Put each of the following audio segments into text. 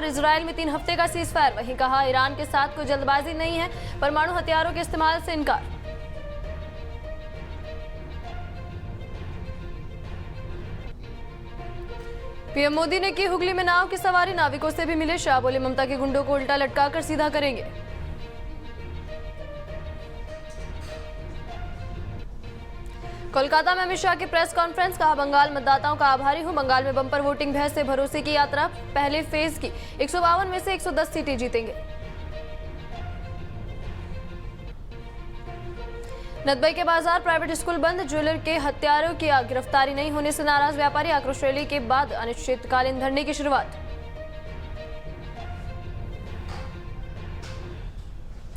Israel में 3 हफ्ते का सीज फायर। वहीं कहा ईरान के साथ कोई जल्दबाजी नहीं है, परमाणु हथियारों के इस्तेमाल से इनकार। पीएम मोदी ने की हुगली में नाव की सवारी, नाविकों से भी मिले। शाह बोले ममता के गुंडों को उल्टा लटकाकर सीधा करेंगे। कोलकाता में अमित शाह की प्रेस कॉन्फ्रेंस, कहा बंगाल मतदाताओं का आभारी हूं। बंगाल में बम्पर वोटिंग भय से भरोसे की यात्रा, पहले फेज की 152 में से 110 सीटें जीतेंगे। नदबई के बाजार, प्राइवेट स्कूल बंद, ज्वेलर के हत्यारों की गिरफ्तारी नहीं होने से नाराज व्यापारी, आक्रोश रैली के बाद अनिश्चितकालीन धरने की शुरुआत।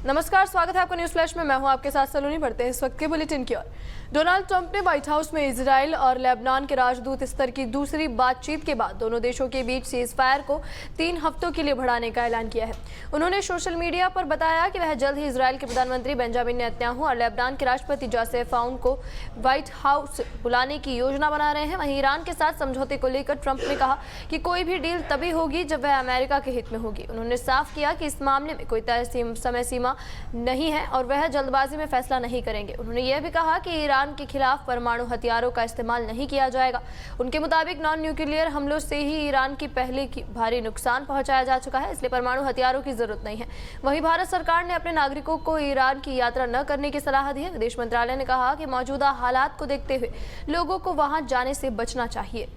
नमस्कार, स्वागत है आपका न्यूज फ्लैश में। मैं हूं आपके साथ सलोनी। बढ़ते हैं इस वक्त के बुलेटिन की ओर। डोनाल्ड ट्रंप ने व्हाइट हाउस में इजराइल और लेबनान के राजदूत स्तर की दूसरी बातचीत के बाद दोनों देशों के बीच सीज फायर को 3 हफ्तों के लिए बढ़ाने का ऐलान किया है। उन्होंने सोशल मीडिया पर बताया कि वह जल्द ही इजराइल के प्रधानमंत्री बेंजामिन नेतन्याहू और लेबनान के राष्ट्रपति जोसेफ आउन को व्हाइट हाउस बुलाने की योजना बना रहे हैं। वहीं ईरान के साथ समझौते को लेकर ट्रंप ने कहा कि कोई भी डील तभी होगी जब वह अमेरिका के हित में होगी। उन्होंने साफ किया कि इस मामले में कोई तय समय सीमा नहीं है और वह जल्दबाजी में फैसला नहीं करेंगे। उन्होंने यह भी कहा कि ईरान के खिलाफ परमाणु हथियारों का इस्तेमाल नहीं किया जाएगा। उनके मुताबिक नॉन न्यूक्लियर हमलों से ही ईरान की पहले की भारी नुकसान पहुंचाया जा चुका है, इसलिए परमाणु हथियारों की जरूरत नहीं है। वहीं भारत सरकार ने अपने नागरिकों को ईरान की यात्रा न करने की सलाह दी है। विदेश मंत्रालय ने कहा कि मौजूदा हालात को देखते हुए लोगों को वहां जाने से बचना चाहिए।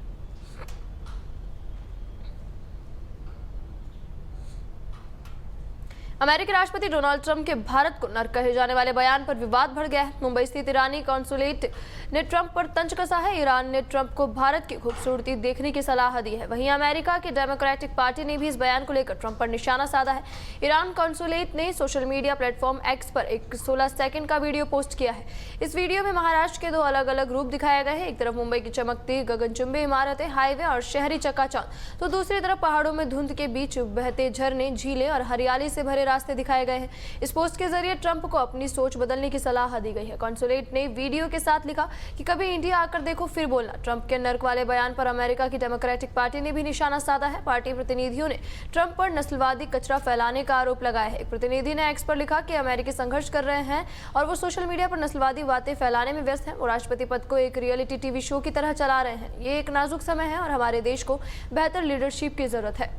अमेरिकी राष्ट्रपति डोनाल्ड ट्रंप के भारत को नर्क कहे जाने वाले बयान पर विवाद बढ़ गया है। मुंबई स्थित ईरानी कॉन्सुलेट ने ट्रंप पर तंज कसा है। ईरान ने ट्रंप को भारत की खूबसूरती देखने की सलाह दी है। वहीं अमेरिका की डेमोक्रेटिक पार्टी ने भी इस बयान को लेकर ट्रंप पर निशाना साधा है। ईरान कॉन्सुलेट ने सोशल मीडिया प्लेटफॉर्म एक्स पर एक 16 सेकंड का वीडियो पोस्ट किया है। इस वीडियो में महाराष्ट्र के 2 अलग अलग रूप दिखाए गए हैं। एक तरफ मुंबई की चमकती गगनचुंबी इमारतें, हाईवे और शहरी चकाचौंध, तो दूसरी तरफ पहाड़ों में धुंध के बीच बहते झरने, झीलें और हरियाली से भरे रास्ते दिखाए गए हैं। इस पोस्ट के जरिए ट्रंप को अपनी सोच बदलने की सलाह दी गई है। कॉन्सुलेट ने वीडियो के साथ लिखा कि कभी इंडिया आकर देखो फिर बोलना। ट्रंप के नर्क वाले बयान पर अमेरिका की डेमोक्रेटिक पार्टी ने भी निशाना साधा है। पार्टी प्रतिनिधियों ने ट्रंप पर नस्लवादी कचरा फैलाने का आरोप लगाया है। एक प्रतिनिधि ने एक्स पर लिखा कि अमेरिकी संघर्ष कर रहे हैं और वो सोशल मीडिया पर नस्लवादी बातें फैलाने में व्यस्त हैं। वो राष्ट्रपति पद को एक रियलिटी टीवी शो की तरह चला रहे हैं। ये एक नाजुक समय है और हमारे देश को बेहतर लीडरशिप की जरूरत है।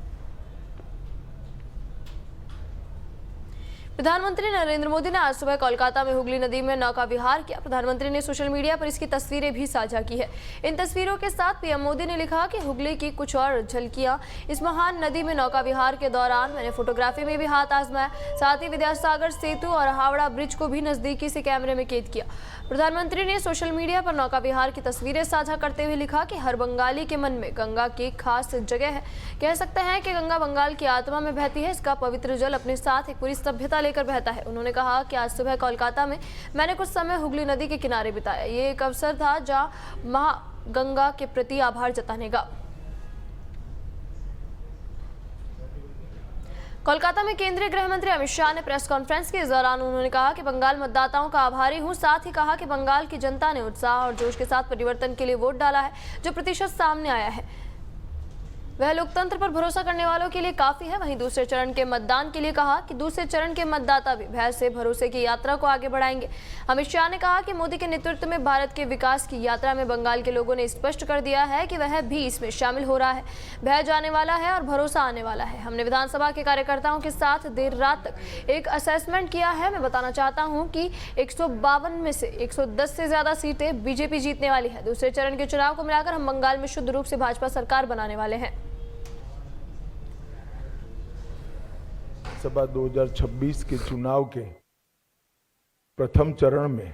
प्रधानमंत्री नरेंद्र मोदी ने आज सुबह कोलकाता में हुगली नदी में नौका विहार किया। प्रधानमंत्री ने सोशल मीडिया पर इसकी तस्वीरें भी साझा की है। इन तस्वीरों के साथ पीएम मोदी ने लिखा कि हुगली की कुछ और झलकियां इस महान नदी में नौका विहार के दौरान मैंने फोटोग्राफी में भी हाथ आजमाया। साथ ही विद्यासागर सेतु और हावड़ा ब्रिज को भी नजदीकी से कैमरे में कैद किया। प्रधानमंत्री ने सोशल मीडिया पर नौका विहार की तस्वीरें साझा करते हुए लिखा कि हर बंगाली के मन में गंगा की खास जगह है। कह सकते हैं कि गंगा बंगाल की आत्मा में बहती है। इसका पवित्र जल अपने साथ एक पूरी सभ्यता लेकर बहता है। उन्होंने कहा कि आज सुबह कोलकाता में मैंने कुछ समय हुगली नदी के किनारे बिताया। ये एक अवसर था जहां मां गंगा के प्रति आभार जताने का। कोलकाता में केंद्रीय गृह मंत्री अमित शाह ने प्रेस कॉन्फ्रेंस के दौरान उन्होंने कहा कि बंगाल मतदाताओं का आभारी हूं। साथ ही कहा कि बंगाल की जनता ने उत्साह और जोश के साथ परिवर्तन के लिए वोट डाला है। जो प्रतिशत सामने आया है वह लोकतंत्र पर भरोसा करने वालों के लिए काफी है। वहीं दूसरे चरण के मतदान के लिए कहा कि दूसरे चरण के मतदाता भी भय से भरोसे की यात्रा को आगे बढ़ाएंगे। अमित शाह ने कहा कि मोदी के नेतृत्व में भारत के विकास की यात्रा में बंगाल के लोगों ने स्पष्ट कर दिया है कि वह भी इसमें शामिल हो रहा है। भय जाने वाला है और भरोसा आने वाला है। हमने विधानसभा के कार्यकर्ताओं के साथ देर रात तक एक असेसमेंट किया है। मैं बताना चाहता हूँ कि 152 में से 110 से ज्यादा सीटें बीजेपी जीतने वाली है। दूसरे चरण के चुनाव को मिलाकर हम बंगाल में शुद्ध रूप से भाजपा सरकार बनाने वाले हैं। सभा 2026 के चुनाव के प्रथम चरण में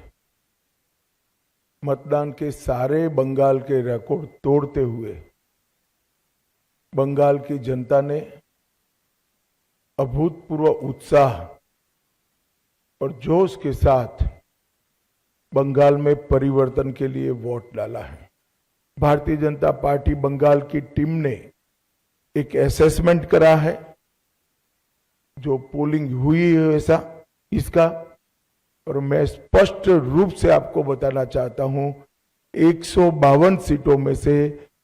मतदान के सारे बंगाल के रिकॉर्ड तोड़ते हुए बंगाल की जनता ने अभूतपूर्व उत्साह और जोश के साथ बंगाल में परिवर्तन के लिए वोट डाला है। भारतीय जनता पार्टी बंगाल की टीम ने एक असेसमेंट करा है, जो पोलिंग हुई है वैसा इसका, और मैं स्पष्ट रूप से आपको बताना चाहता हूं 152 सीटों में से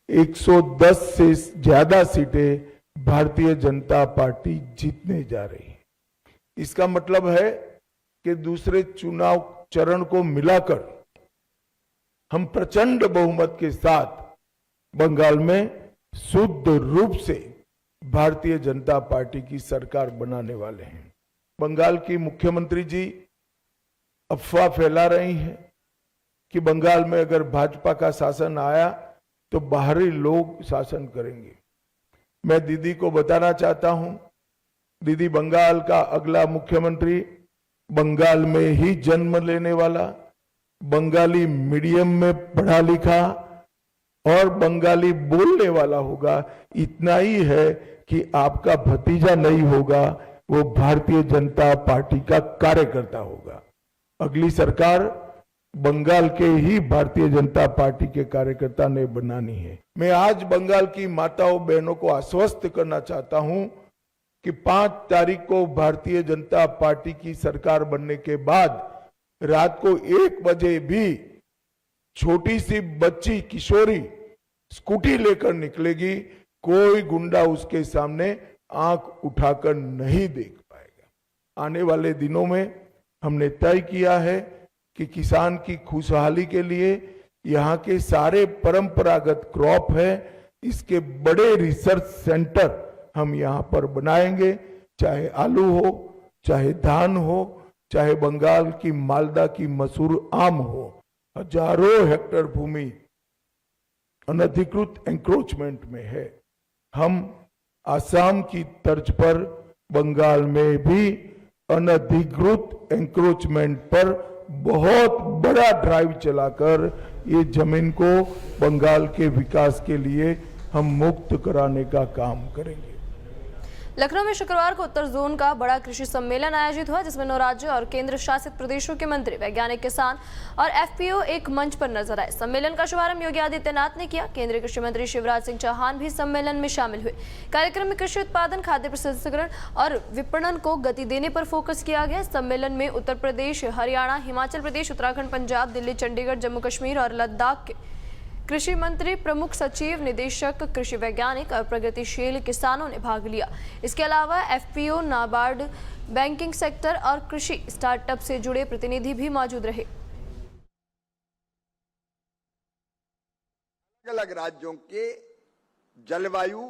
110 से ज्यादा सीटें भारतीय जनता पार्टी जीतने जा रही है। इसका मतलब है कि दूसरे चुनाव चरण को मिलाकर हम प्रचंड बहुमत के साथ बंगाल में शुद्ध रूप से भारतीय जनता पार्टी की सरकार बनाने वाले हैं। बंगाल की मुख्यमंत्री जी अफवाह फैला रही हैं कि बंगाल में अगर भाजपा का शासन आया तो बाहरी लोग शासन करेंगे। मैं दीदी को बताना चाहता हूं, दीदी बंगाल का अगला मुख्यमंत्री बंगाल में ही जन्म लेने वाला, बंगाली मीडियम में पढ़ा लिखा और बंगाली बोलने वाला होगा। इतना ही है कि आपका भतीजा नहीं होगा, वो भारतीय जनता पार्टी का कार्यकर्ता होगा। अगली सरकार बंगाल के ही भारतीय जनता पार्टी के कार्यकर्ता ने बनानी है। मैं आज बंगाल की माताओं बहनों को आश्वस्त करना चाहता हूं कि 5 तारीख को भारतीय जनता पार्टी की सरकार बनने के बाद रात को 1 बजे भी छोटी सी बच्ची किशोरी स्कूटी लेकर निकलेगी, कोई गुंडा उसके सामने आंख उठाकर नहीं देख पाएगा। आने वाले दिनों में हमने तय किया है कि किसान की खुशहाली के लिए यहाँ के सारे परंपरागत क्रॉप है, इसके बड़े रिसर्च सेंटर हम यहाँ पर बनाएंगे, चाहे आलू हो, चाहे धान हो, चाहे बंगाल की मालदा की मसूर आम हो। हजारों हेक्टेयर भूमि अनधिकृत एंक्रोचमेंट में है। हम आसाम की तर्ज पर बंगाल में भी अनधिकृत एंक्रोचमेंट पर बहुत बड़ा ड्राइव चलाकर ये जमीन को बंगाल के विकास के लिए हम मुक्त कराने का काम करेंगे। लखनऊ में शुक्रवार को उत्तर जोन का बड़ा कृषि सम्मेलन आयोजित हुआ, जिसमें 9 राज्यों और केंद्र शासित प्रदेशों के मंत्री, वैज्ञानिक, किसान और एफपीओ एक मंच पर नजर आए। सम्मेलन का शुभारंभ योगी आदित्यनाथ ने किया। केंद्रीय कृषि मंत्री शिवराज सिंह चौहान भी सम्मेलन में शामिल हुए। कार्यक्रम में कृषि उत्पादन, खाद्य प्रसंस्करण और विपणन को गति देने पर फोकस किया गया। सम्मेलन में उत्तर प्रदेश, हरियाणा, हिमाचल प्रदेश, उत्तराखंड, पंजाब, दिल्ली, चंडीगढ़, जम्मू कश्मीर और लद्दाख के कृषि मंत्री, प्रमुख सचिव, निदेशक, कृषि वैज्ञानिक और प्रगतिशील किसानों ने भाग लिया। इसके अलावा एफपीओ, नाबार्ड, बैंकिंग सेक्टर और कृषि स्टार्टअप से जुड़े प्रतिनिधि भी मौजूद रहे। अलग राज्यों के जलवायु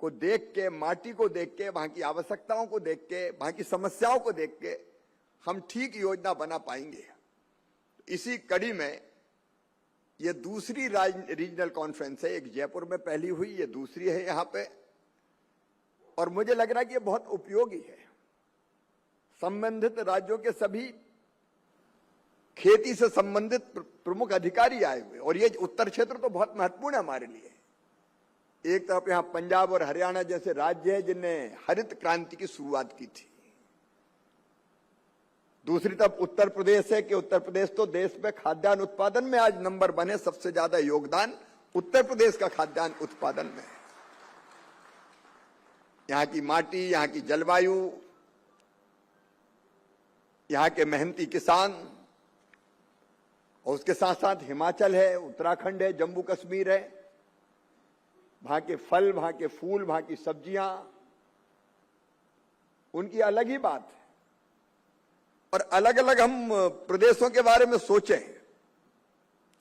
को देख के, माटी को देख के, वहां की आवश्यकताओं को देख के, वहां की समस्याओं को देख के हम ठीक योजना बना पाएंगे। इसी कड़ी में ये दूसरी रीजनल कॉन्फ्रेंस है। एक जयपुर में पहली हुई, ये दूसरी है यहां पे, और मुझे लग रहा है कि ये बहुत उपयोगी है। संबंधित राज्यों के सभी खेती से संबंधित प्रमुख अधिकारी आए हुए, और ये उत्तर क्षेत्र तो बहुत महत्वपूर्ण है हमारे लिए। एक तरफ यहां पंजाब और हरियाणा जैसे राज्य है जिनने हरित क्रांति की शुरुआत की थी, दूसरी तरफ उत्तर प्रदेश है कि उत्तर प्रदेश तो देश में खाद्यान्न उत्पादन में आज नंबर 1 है। सबसे ज्यादा योगदान उत्तर प्रदेश का खाद्यान्न उत्पादन में है। यहां की माटी, यहां की जलवायु, यहां के मेहनती किसान, और उसके साथ साथ हिमाचल है, उत्तराखंड है, जम्मू कश्मीर है, वहां के फल, वहां के फूल, वहां की सब्जियां, उनकी अलग ही बात है। और अलग अलग हम प्रदेशों के बारे में सोचें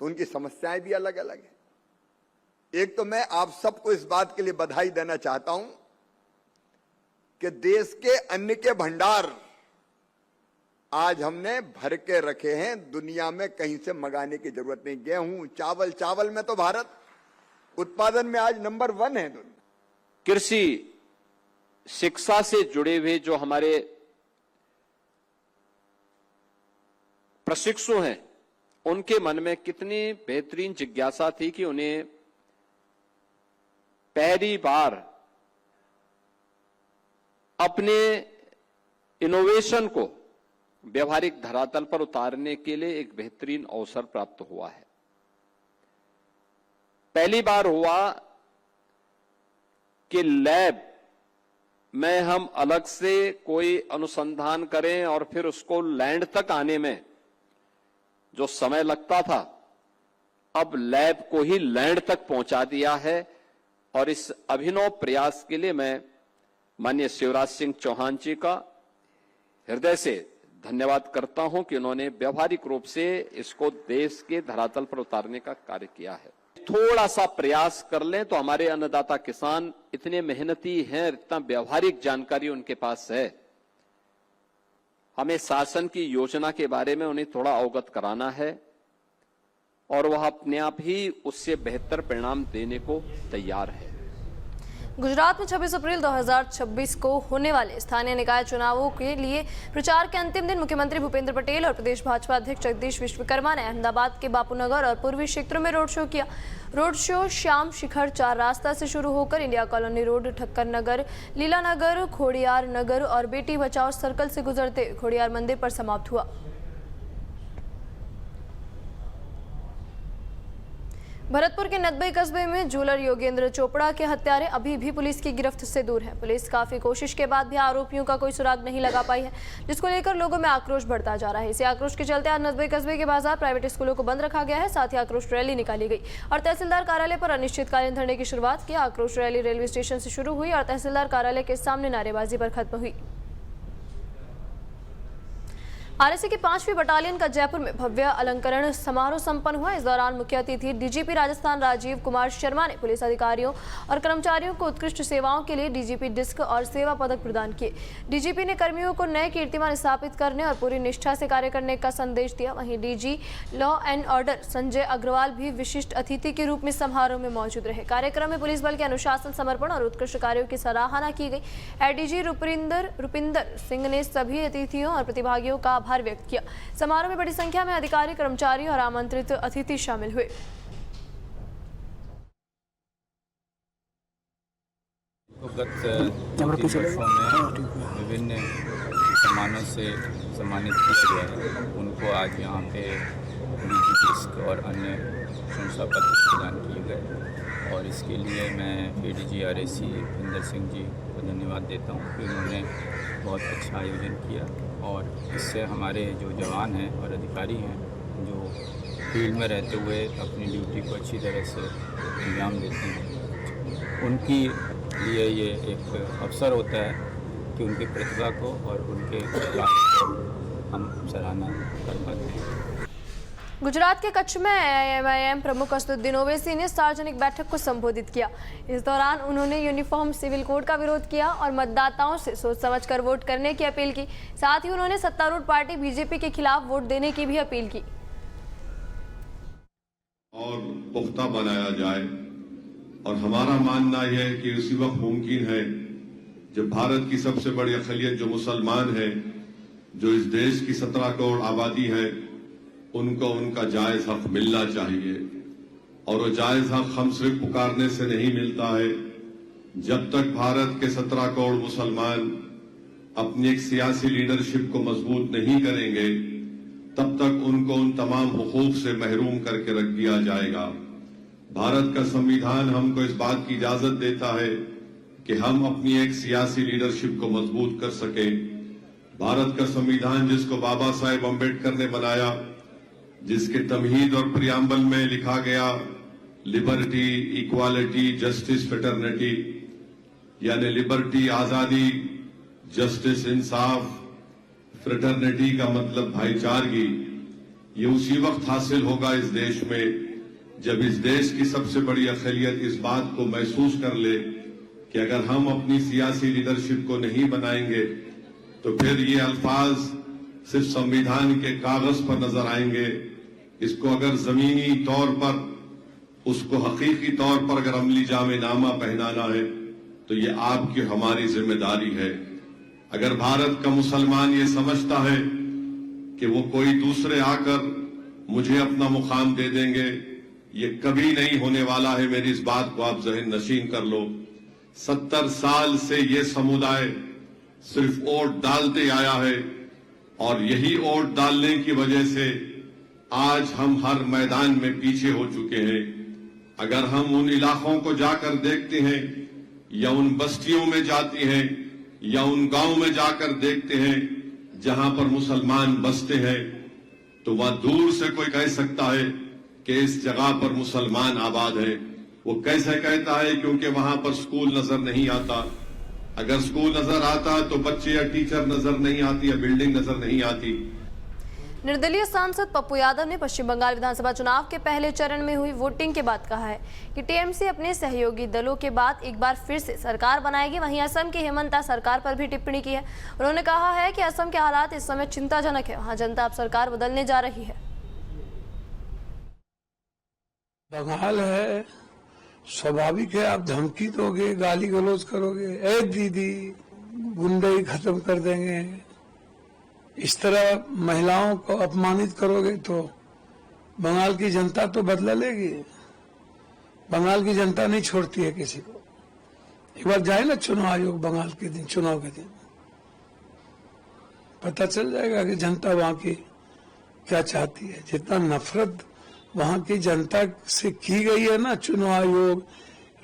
तो उनकी समस्याएं भी अलग अलग है। एक तो मैं आप सबको इस बात के लिए बधाई देना चाहता हूं कि देश के अन्न के भंडार आज हमने भर के रखे हैं, दुनिया में कहीं से मंगाने की जरूरत नहीं। गेहूं, चावल में तो भारत उत्पादन में आज नंबर 1 है दुनिया। कृषि शिक्षा से जुड़े हुए जो हमारे प्रशिक्षु हैं, उनके मन में कितनी बेहतरीन जिज्ञासा थी कि उन्हें पहली बार अपने इनोवेशन को व्यवहारिक धरातल पर उतारने के लिए एक बेहतरीन अवसर प्राप्त हुआ है। पहली बार हुआ कि लैब में हम अलग से कोई अनुसंधान करें और फिर उसको लैंड तक आने में जो समय लगता था, अब लैब को ही लैंड तक पहुंचा दिया है और इस अभिनव प्रयास के लिए मैं माननीय शिवराज सिंह चौहान जी का हृदय से धन्यवाद करता हूं कि उन्होंने व्यवहारिक रूप से इसको देश के धरातल पर उतारने का कार्य किया है। थोड़ा सा प्रयास कर लें तो हमारे अन्नदाता किसान इतने मेहनती हैं, इतना व्यवहारिक जानकारी उनके पास है। हमें शासन की योजना के बारे में उन्हें थोड़ा अवगत कराना है और वह अपने आप ही उससे बेहतर परिणाम देने को तैयार है। गुजरात में 26 अप्रैल 2026 को होने वाले स्थानीय निकाय चुनावों के लिए प्रचार के अंतिम दिन मुख्यमंत्री भूपेंद्र पटेल और प्रदेश भाजपा अध्यक्ष जगदीश विश्वकर्मा ने अहमदाबाद के बापूनगर और पूर्वी क्षेत्रों में रोड शो किया। रोड शो श्याम शिखर 4 रास्ता से शुरू होकर इंडिया कॉलोनी रोड, ठक्कर नगर, लीला नगर, खोड़ियार नगर और बेटी बचाओ सर्कल से गुजरते खोड़ियार मंदिर पर समाप्त हुआ। भरतपुर के नदबई कस्बे में जूलर योगेंद्र चोपड़ा के हत्यारे अभी भी पुलिस की गिरफ्त से दूर हैं। पुलिस काफी कोशिश के बाद भी आरोपियों का कोई सुराग नहीं लगा पाई है, जिसको लेकर लोगों में आक्रोश बढ़ता जा रहा है। इसी आक्रोश के चलते आज नदबई कस्बे के बाजार, प्राइवेट स्कूलों को बंद रखा गया है। साथ ही आक्रोश रैली निकाली गई और तहसीलदार कार्यालय पर अनिश्चितकालीन धरने की शुरुआत की। आक्रोश रैली रेलवे स्टेशन से शुरू हुई और तहसीलदार कार्यालय के सामने नारेबाजी पर खत्म हुई। आरएसी की 5वीं बटालियन का जयपुर में भव्य अलंकरण समारोह संपन्न हुआ। इस दौरान मुख्य अतिथि डीजीपी राजस्थान राजीव कुमार शर्मा ने पुलिस अधिकारियों और कर्मचारियों को उत्कृष्ट सेवाओं के लिए डीजीपी डिस्क और सेवा पदक प्रदान किए। डीजीपी ने कर्मियों को नए कीर्तिमान स्थापित करने और पूरी निष्ठा से कार्य करने का संदेश दिया। वहीं DG law and order Sanjay Agarwal भी विशिष्ट अतिथि के रूप में समारोह में मौजूद रहे। कार्यक्रम में पुलिस बल के अनुशासन, समर्पण और उत्कृष्ट कार्यों की सराहना की गई। एडीजी रुपिंदर सिंह ने सभी अतिथियों और प्रतिभागियों का आभार व्यक्त किया। समारोह में बड़ी संख्या में अधिकारी, कर्मचारी और आमंत्रित अतिथि शामिल हुए। गत 3 वर्षों में विभिन्न सम्मानों से सम्मानित किया गया है। उनको आज यहाँ पे डीजी डिस्क और अन्य प्रशंसा पत्र प्रदान किए गए और इसके लिए मैं एडीजी आरएसी रुपिंदर सिंह जी को धन्यवाद देता हूँ कि उन्होंने बहुत अच्छा आयोजन किया और इससे हमारे जो जवान हैं और अधिकारी हैं जो फील्ड में रहते हुए अपनी ड्यूटी को अच्छी तरह से अंजाम देते हैं, उनकी लिए ये एक अवसर होता है कि उनकी प्रतिभा को और उनके कार्य को हम सराहना कर पाते हैं। गुजरात के कच्छ में एआईएमआईएम प्रमुख असदुद्दीन ओवैसी ने सार्वजनिक बैठक को संबोधित किया। इस दौरान उन्होंने यूनिफॉर्म सिविल कोड का विरोध किया और मतदाताओं से सोच समझकर वोट करने की अपील की। साथ ही उन्होंने सत्तारूढ़ पार्टी बीजेपी के खिलाफ वोट देने की भी अपील की। और पुख्ता बनाया जाए और हमारा मानना यह है कि उसी वक्त मुमकिन है जब भारत की सबसे बड़ी अक़लियत जो मुसलमान है, जो इस देश की 17 करोड़ आबादी है, उनको उनका जायज हक मिलना चाहिए। और वो जायज हक हम सिर्फ पुकारने से नहीं मिलता है। जब तक भारत के 17 करोड़ मुसलमान अपनी एक सियासी लीडरशिप को मजबूत नहीं करेंगे, तब तक उनको उन तमाम हुकूक से महरूम करके रख दिया जाएगा। भारत का संविधान हमको इस बात की इजाजत देता है कि हम अपनी एक सियासी लीडरशिप को मजबूत कर सके। भारत का संविधान जिसको बाबा साहेब अम्बेडकर ने बनाया, जिसके तमहीद और प्रियम्बल में लिखा गया लिबर्टी, इक्वालिटी, जस्टिस, फ्रेटर्निटी, यानी लिबर्टी आजादी, जस्टिस इंसाफ, फ्रेटर्निटी का मतलब भाईचारगी, ये उसी वक्त हासिल होगा इस देश में जब इस देश की सबसे बड़ी अक़लियत इस बात को महसूस कर ले कि अगर हम अपनी सियासी लीडरशिप को नहीं बनाएंगे तो फिर ये अल्फाज सिर्फ संविधान के कागज पर नजर आएंगे। इसको अगर जमीनी तौर पर, उसको हकीकी तौर पर अगर अमली जामे नामा पहनाना है तो ये आपकी हमारी जिम्मेदारी है। अगर भारत का मुसलमान ये समझता है कि वो कोई दूसरे आकर मुझे अपना मुकाम दे देंगे, ये कभी नहीं होने वाला है। मेरी इस बात को आप ज़हन नशीन कर लो। 70 साल से ये समुदाय सिर्फ वोट डालते आया है और यही वोट डालने की वजह से आज हम हर मैदान में पीछे हो चुके हैं। अगर हम उन इलाकों को जाकर देखते हैं या उन बस्तियों में जाते हैं या उन गांव में जाकर देखते हैं जहां पर मुसलमान बसते हैं, तो वह दूर से कोई कह सकता है कि इस जगह पर मुसलमान आबाद है। वो कैसे कहता है? क्योंकि वहां पर स्कूल नजर नहीं आता। अगर स्कूल नजर आता तो बच्चे या टीचर नजर नहीं आती या बिल्डिंग नजर नहीं आती। निर्दलीय सांसद पप्पू यादव ने पश्चिम बंगाल विधानसभा चुनाव के पहले चरण में हुई वोटिंग के बाद कहा है कि टीएमसी अपने सहयोगी दलों के बाद एक बार फिर से सरकार बनाएगी। वहीं असम की हेमंता सरकार पर भी टिप्पणी की है। उन्होंने कहा है कि असम के हालात इस समय चिंताजनक है। वहां जनता अब सरकार बदलने जा रही है। बंगाल है, स्वाभाविक है, आप धमकी दोगे, गाली गलौज करोगे, ए दीदी, गुंडई खत्म कर देंगे, इस तरह महिलाओं को अपमानित करोगे तो बंगाल की जनता तो बदला लेगी। बंगाल की जनता नहीं छोड़ती है किसी को। एक बार जाए ना चुनाव आयोग बंगाल के दिन, चुनाव के दिन पता चल जाएगा कि जनता वहां की क्या चाहती है। जितना नफरत वहां की जनता से की गई है ना चुनाव आयोग,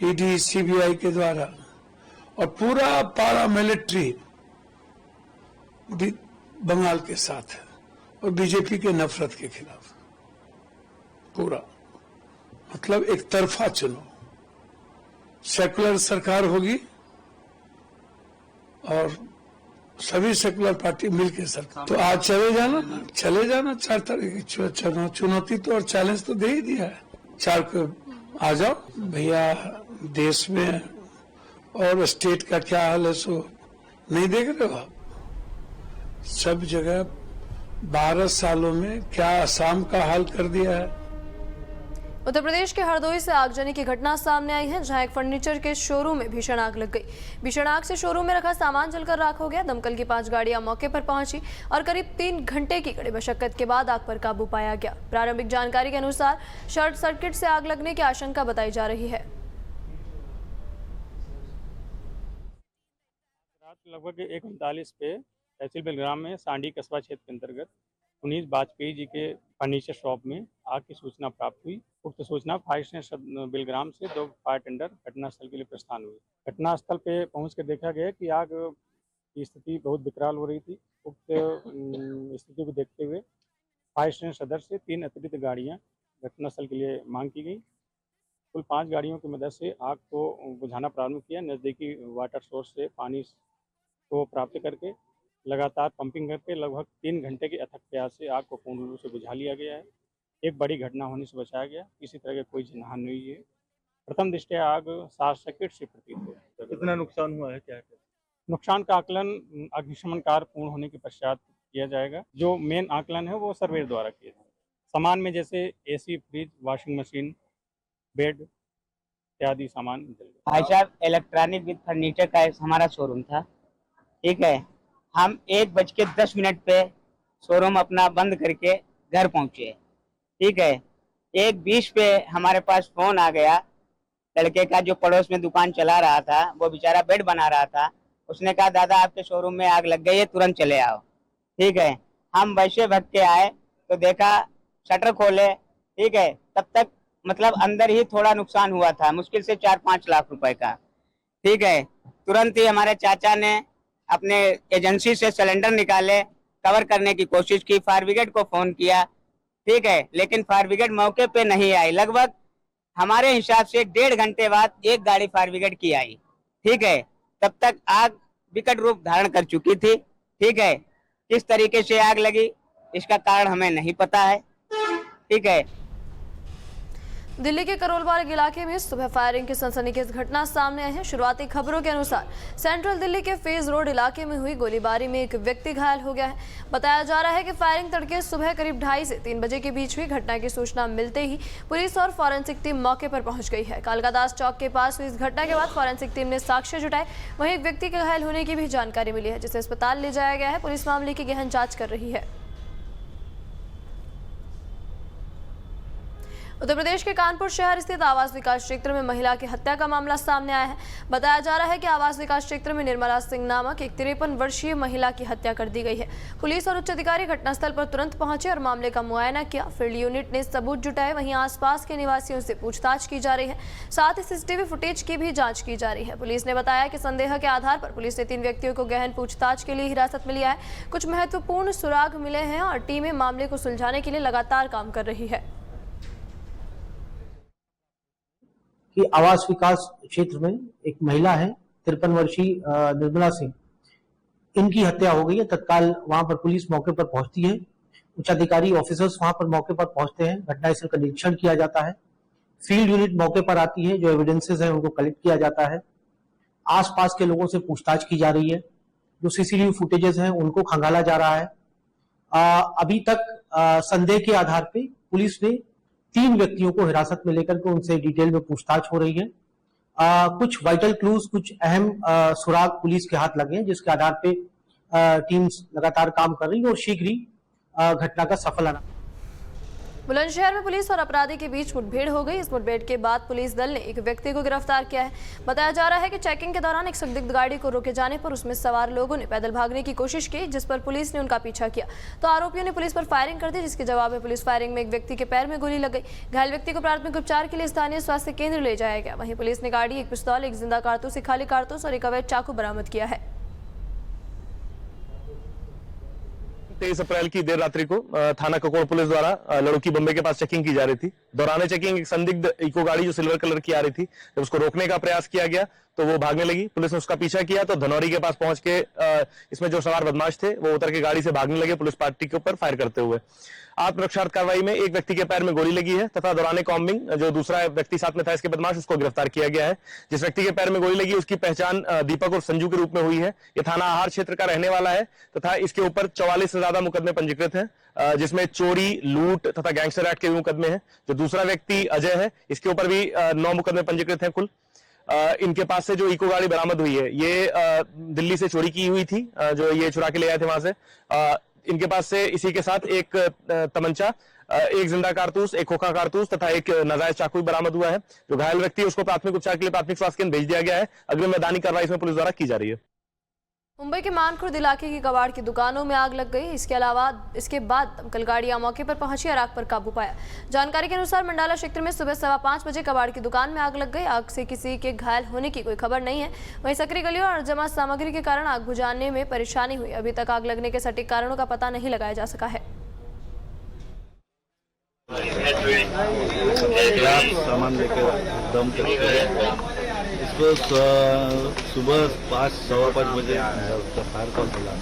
ईडी, सीबीआई के द्वारा, और पूरा पारा मिलिट्री बंगाल के साथ है और बीजेपी के नफरत के खिलाफ पूरा, मतलब एक तरफा चुनाव, सेकुलर सरकार होगी और सभी सेकुलर पार्टी मिलकर सरकार। तो आज चले जाना 4 तारीख की चुनौती तो और चैलेंज तो दे ही दिया है। 4 को आ जाओ भैया। देश में और स्टेट का क्या हाल है सो नहीं देख रहे हो आप? सब जगह 12 सालों में क्या असम का हाल कर दिया है। उत्तर प्रदेश के हरदोई से आगजनी की घटना सामने आई है, जहां एक फर्नीचर के शोरूम में भीषण आग लग गई। भीषण आग से शोरूम में रखा सामान जलकर राख हो गया। दमकल की 5 गाड़ियां मौके पर पहुंची और करीब 3 घंटे की कड़ी मशक्कत के बाद आग पर काबू पाया गया। प्रारंभिक जानकारी के अनुसार शॉर्ट सर्किट से आग लगने की आशंका बताई जा रही है। रात लगभग 1:39 पे तहसील बेलग्राम में सांडी कस्बा क्षेत्र के अंतर्गत पुनीत वाजपेयी जी के फर्नीचर शॉप में आग की सूचना प्राप्त हुई। उक्त सूचना फायर स्टेशन बेलग्राम से 2 फायर टेंडर घटनास्थल के लिए प्रस्थान हुए। घटनास्थल पे पहुंच कर देखा गया कि आग की स्थिति बहुत विकराल हो रही थी। उक्त स्थिति को देखते हुए फायर स्टेशन सदर से 3 अतिरिक्त गाड़ियां घटनास्थल के लिए मांग की गई। कुल 5 गाड़ियों की मदद से आग को बुझाना प्रारंभ किया। नज़दीकी वाटर सोर्स से पानी को प्राप्त करके लगातार पंपिंग करके लगभग 3 घंटे के अथक प्रयास से आग को पूर्ण रूप से बुझा लिया गया है। एक बड़ी घटना होने से बचाया गया। किसी तरह का कोई जनहानि नहीं है। प्रथम दृष्टया आग शॉर्ट सर्किट से प्रतीत हुई। कितना नुकसान हुआ है, क्या नुकसान का आकलन अग्निशमन कार्य पूर्ण होने के पश्चात किया जाएगा। जो मेन आकलन है वो सर्वेयर द्वारा किया जाएगा। सामान में जैसे AC, fridge, washing machine, bed इत्यादि सामान। भाई साहब, इलेक्ट्रॉनिक विद फर्नीचर का हमारा शोरूम था। ठीक है, हम 1:10 पे शोरूम अपना बंद करके घर पहुंचे। ठीक है, 1:20 पे हमारे पास फोन आ गया लड़के का, जो पड़ोस में दुकान चला रहा था। वो बेचारा बेड बना रहा था। उसने कहा, दादा आपके शोरूम में आग लग गई है, तुरंत चले आओ। ठीक है, हम वैसे भग के आए तो देखा शटर खोले। ठीक है, तब तक मतलब अंदर ही थोड़ा नुकसान हुआ था, मुश्किल से 4-5 लाख रुपए का। ठीक है, तुरंत ही हमारे चाचा ने अपने एजेंसी से सिलेंडर निकाले, कवर करने की कोशिश की, फायर ब्रिगेड को फोन किया। ठीक है, लेकिन फायर ब्रिगेड मौके पे नहीं आई। लगभग हमारे हिसाब से 1.5 घंटे बाद एक गाड़ी फायर ब्रिगेड की आई। ठीक है, तब तक आग विकट रूप धारण कर चुकी थी। ठीक है, किस तरीके से आग लगी इसका कारण हमें नहीं पता है। ठीक है, दिल्ली के करोलबाग इलाके में सुबह फायरिंग की सनसनीखेज घटना सामने आई है। शुरुआती खबरों के अनुसार सेंट्रल दिल्ली के फेज रोड इलाके में हुई गोलीबारी में एक व्यक्ति घायल हो गया है। बताया जा रहा है कि फायरिंग तड़के सुबह करीब 2:30 से 3 बजे के बीच हुई। घटना की सूचना मिलते ही पुलिस और फॉरेंसिक टीम मौके पर पहुंच गई है। कालकादास चौक के पास हुई इस घटना के बाद फॉरेंसिक टीम ने साक्ष्य जुटाए। वहीं एक व्यक्ति के घायल होने की भी जानकारी मिली है, जिसे अस्पताल ले जाया गया है। पुलिस मामले की गहन जाँच कर रही है। उत्तर प्रदेश के कानपुर शहर स्थित आवास विकास क्षेत्र में महिला की हत्या का मामला सामने आया है। बताया जा रहा है कि आवास विकास क्षेत्र में निर्मला सिंह नामक एक 53 वर्षीय महिला की हत्या कर दी गई है। पुलिस और उच्च अधिकारी घटनास्थल पर तुरंत पहुंचे और मामले का मुआयना किया। फील्ड यूनिट ने सबूत जुटाए। वहीं आसपास के निवासियों से पूछताछ की जा रही है। साथ ही सीसीटीवी फुटेज की भी जाँच की जा रही है। पुलिस ने बताया कि संदेह के आधार पर पुलिस ने 3 व्यक्तियों को गहन पूछताछ के लिए हिरासत में लिया है। कुछ महत्वपूर्ण सुराग मिले हैं और टीमें मामले को सुलझाने के लिए लगातार काम कर रही है। कि आवास विकास क्षेत्र में एक महिला है 53 वर्षीय निर्मला सिंह, इनकी हत्या हो गई है। तत्काल वहां पर पुलिस मौके पर पहुंचती है, उच्च अधिकारी ऑफिसर्स वहां पर मौके पर पहुंचते हैं, घटनास्थल का निरीक्षण किया जाता है, फील्ड यूनिट मौके पर आती है, जो एविडेंसेस हैं उनको कलेक्ट किया जाता है, आसपास के लोगों से पूछताछ की जा रही है, जो सीसीटीवी फुटेजेस हैं उनको खंगाला जा रहा है। अभी तक संदेह के आधार पे पुलिस ने 3 व्यक्तियों को हिरासत में लेकर के उनसे डिटेल में पूछताछ हो रही है। कुछ वाइटल क्लूज, कुछ अहम सुराग पुलिस के हाथ लगे हैं, जिसके आधार पे टीम्स लगातार काम कर रही है और शीघ्र ही घटना का सफल बुलंदशहर में पुलिस और अपराधी के बीच मुठभेड़ हो गई। इस मुठभेड़ के बाद पुलिस दल ने एक व्यक्ति को गिरफ्तार किया है। बताया जा रहा है कि चेकिंग के दौरान एक संदिग्ध गाड़ी को रोके जाने पर उसमें सवार लोगों ने पैदल भागने की कोशिश की, जिस पर पुलिस ने उनका पीछा किया तो आरोपियों ने पुलिस पर फायरिंग कर दी, जिसके जवाब में पुलिस फायरिंग में एक व्यक्ति के पैर में गोली लग गई। घायल व्यक्ति को प्राथमिक उपचार के लिए स्थानीय स्वास्थ्य केंद्र ले जाया गया। वहीं पुलिस ने गाड़ी, एक पिस्तौल, एक जिंदा कारतूस, एक खाली कारतूस और एक अवैध चाकू बरामद किया है। 23 अप्रैल की देर रात्रि को थाना ककोड़ पुलिस द्वारा लड़की बम्बे के पास चेकिंग की जा रही थी। दौरान चेकिंग एक संदिग्ध इको गाड़ी जो सिल्वर कलर की आ रही थी, जब उसको रोकने का प्रयास किया गया तो वो भागने लगी। पुलिस ने उसका पीछा किया तो धनौरी के पास पहुंच के इसमें जो सवार बदमाश थे वो उतर के गाड़ी से भागने लगे, पुलिस पार्टी के ऊपर फायर करते हुए। आत्मरक्षार्थ कार्रवाई में एक व्यक्ति के पैर में गोली लगी है तथा दौरान कॉम्बिंग जो दूसरा व्यक्ति साथ में था इसके बदमाश, उसको गिरफ्तार किया गया है। जिस व्यक्ति के पैर में गोली लगी उसकी पहचान दीपक और संजू के रूप में हुई है। ये थाना आहार क्षेत्र का रहने वाला है तथा इसके ऊपर 44 से ज्यादा मुकदमे पंजीकृत हैं, जिसमें चोरी, लूट तथा गैंगस्टर एक्ट के भी मुकदमे हैं। जो दूसरा व्यक्ति अजय है, इसके ऊपर भी 9 मुकदमे पंजीकृत हैं कुल। इनके पास से जो इको गाड़ी बरामद हुई है ये दिल्ली से चोरी की हुई थी, जो ये चुरा के ले आए थे वहां से। इनके पास से इसी के साथ एक तमंचा, एक जिंदा कारतूस, एक खोखा कारतूस तथा एक नाजायज चाकू बरामद हुआ है। जो घायल व्यक्ति है उसको प्राथमिक उपचार के लिए प्राथमिक स्वास्थ्य केंद्र भेज दिया गया है। अग्रिम मैदानी कार्रवाई इसमें पुलिस द्वारा की जा रही है। मुंबई के मानखुर्द इलाके की कबाड़ की दुकानों में आग लग गई। इसके बाद दमकल गाड़ियां मौके पर पहुंची और आग पर काबू पाया। जानकारी के अनुसार मंडाला क्षेत्र में सुबह 5:15 बजे कबाड़ की दुकान में आग लग गई। आग से किसी के घायल होने की कोई खबर नहीं है। वहीं सकरी गलियों और जमा सामग्री के कारण आग बुझाने में परेशानी हुई। अभी तक आग लगने के सटीक कारणों का पता नहीं लगाया जा सका है। सामान लेकर दम करते हैं। इसको सुबह 5-5:15 बजे उसका फायर कॉल मिला।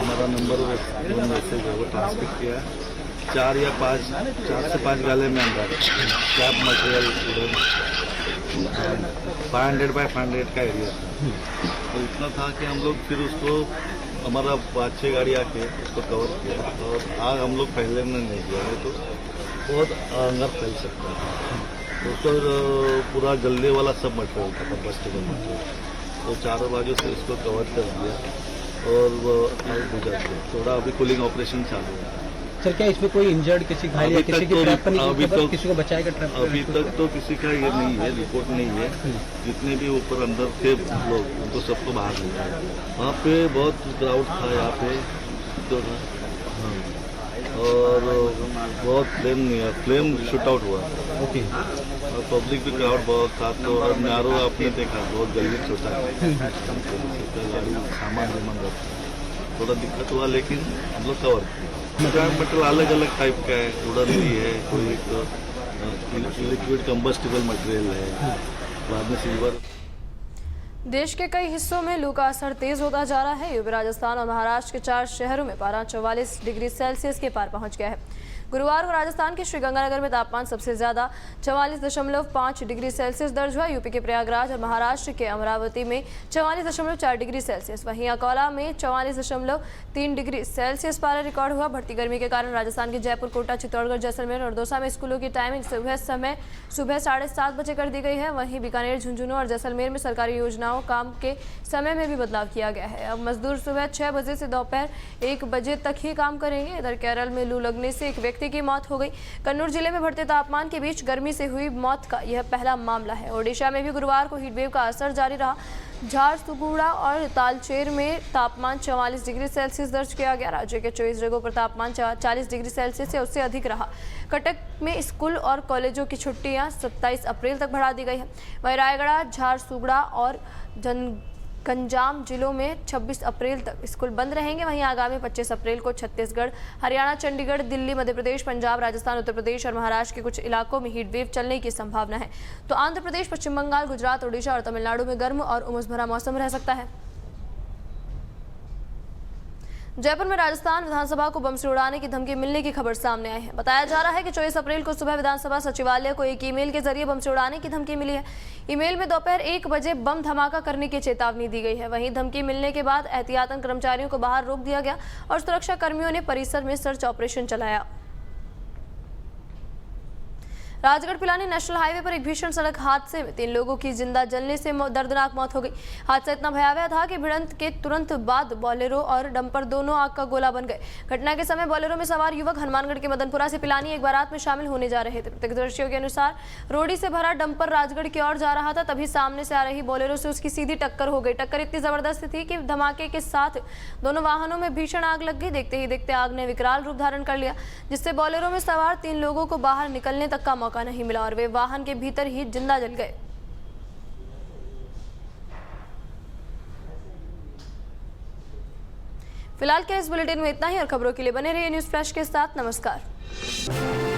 हमारा नंबर मैसेज है वो ट्रांसमिट किया। 4 से 5 गाले में अंदर स्क्रैप मटेरियल 500 बाय 500 का एरिया था। तो इतना था कि हम लोग फिर उसको हमारा 5-6 गाड़ी आके उसको कवर किया और आग हम लोग पहले में नहीं किया है तो बहुत अंदर फैल सकता है। उसको पूरा जलने वाला सब मटेरियल था, कंबस्टिबल मटेरियल, तो चारों बाजू से इसको कवर कर दिया और वो आग बुझा दिया। थोड़ा अभी कूलिंग ऑपरेशन चालू है। सर, क्या इसमें कोई इंजर्ड, किसी घायल या किसी की ट्रैप पर नहीं, किसी को बचाएगा ट्रैप? अभी तक तो किसी का ये नहीं है, रिपोर्ट नहीं है। जितने भी ऊपर अंदर थे लोग उनको सबको बाहर ले गया। वहाँ पे बहुत क्राउड था, यहाँ पे तो और बहुत फ्लेम शूट आउट हुआ। ओके। और पब्लिक भी क्राउड बहुत था। तो और नारो आपने देखा बहुत जल्दी छोटा है, गाड़ी सामान थोड़ा दिक्कत हुआ लेकिन हम लोग कवर किया। मटेरियल अलग अलग टाइप का है, उड़न भी है, कोई लिक्विड कंबस्टिबल मटेरियल है, बाद में सिल्वर। देश के कई हिस्सों में लू का असर तेज होता जा रहा है। यूपी, राजस्थान और महाराष्ट्र के 4 शहरों में पारा 44 डिग्री सेल्सियस के पार पहुंच गया है। गुरुवार को राजस्थान के श्रीगंगानगर में तापमान सबसे ज्यादा 44.5 डिग्री सेल्सियस दर्ज हुआ। यूपी के प्रयागराज और महाराष्ट्र के अमरावती में 44.4 डिग्री सेल्सियस, वहीं अकोला में 44.3 डिग्री सेल्सियस पारा रिकॉर्ड हुआ। बढ़ती गर्मी के कारण राजस्थान के जयपुर, कोटा, चित्तौड़गढ़, जैसलमेर और दौसा में स्कूलों की टाइमिंग सुबह 7:30 बजे कर दी गई है। वहीं बीकानेर, झुंझुनू और जैसलमेर में सरकारी योजनाओं काम के समय में भी बदलाव किया गया है। अब मजदूर सुबह 6 बजे से दोपहर 1 बजे तक ही काम करेंगे। इधर केरल में लू लगने से एक व्यक्ति की मौत हो गई। कन्नूर जिले में बढ़ते तापमान के बीच गर्मी से हुई मौत का यह पहला मामला है। ओडिशा में भी गुरुवार को हीटवेव का असर जारी रहा। झारसुगुड़ा और तालचेर में तापमान 44 डिग्री सेल्सियस दर्ज किया गया। राज्य के 24 जगहों पर तापमान 40 डिग्री सेल्सियस या उससे अधिक रहा। कटक में स्कूल और कॉलेजों की छुट्टियां 27 अप्रैल तक बढ़ा दी गई है। वहीं रायगढ़, झारसुगड़ा और गंजाम जिलों में 26 अप्रैल तक स्कूल बंद रहेंगे। वहीं आगामी 25 अप्रैल को छत्तीसगढ़, हरियाणा, चंडीगढ़, दिल्ली, मध्य प्रदेश, पंजाब, राजस्थान, उत्तर प्रदेश और महाराष्ट्र के कुछ इलाकों में हीट वेव चलने की संभावना है। तो आंध्र प्रदेश, पश्चिम बंगाल, गुजरात, ओडिशा और तमिलनाडु में गर्म और उमस भरा मौसम रह सकता है। जयपुर में राजस्थान विधानसभा को बम से उड़ाने की धमकी मिलने की खबर सामने आई है। बताया जा रहा है कि 24 अप्रैल को सुबह विधानसभा सचिवालय को एक ईमेल के जरिए बम से उड़ाने की धमकी मिली है। ईमेल में दोपहर 1 बजे बम धमाका करने की चेतावनी दी गई है। वहीं धमकी मिलने के बाद एहतियातन कर्मचारियों को बाहर रोक दिया गया और सुरक्षा कर्मियों ने परिसर में सर्च ऑपरेशन चलाया। राजगढ़ पिलानी नेशनल हाईवे पर एक भीषण सड़क हादसे में 3 लोगों की जिंदा जलने से दर्दनाक मौत हो गई। हादसा इतना भयावह था कि भिड़ंत के तुरंत बाद बोलेरो और डंपर दोनों आग का गोला बन गए। घटना के समय बोलेरो में सवार युवक हनुमानगढ़ के मदनपुरा से पिलानी एक बारात में शामिल होने जा रहे थे। प्रत्यक्षदर्शियों के अनुसार रोडी से भरा डंपर राजगढ़ की ओर जा रहा था, तभी सामने से आ रही बोलेरो से उसकी सीधी टक्कर हो गई। टक्कर इतनी जबरदस्त थी कि धमाके के साथ दोनों वाहनों में भीषण आग लग गई। देखते ही देखते आग ने विकराल रूप धारण कर लिया, जिससे बोलेरो में सवार 3 लोगों को बाहर निकलने तक का मौका नहीं मिला और वे वाहन के भीतर ही जिंदा जल गए। फिलहाल के इस बुलेटिन में इतना ही और खबरों के लिए बने रहिए न्यूज़ फ्लैश के साथ। नमस्कार।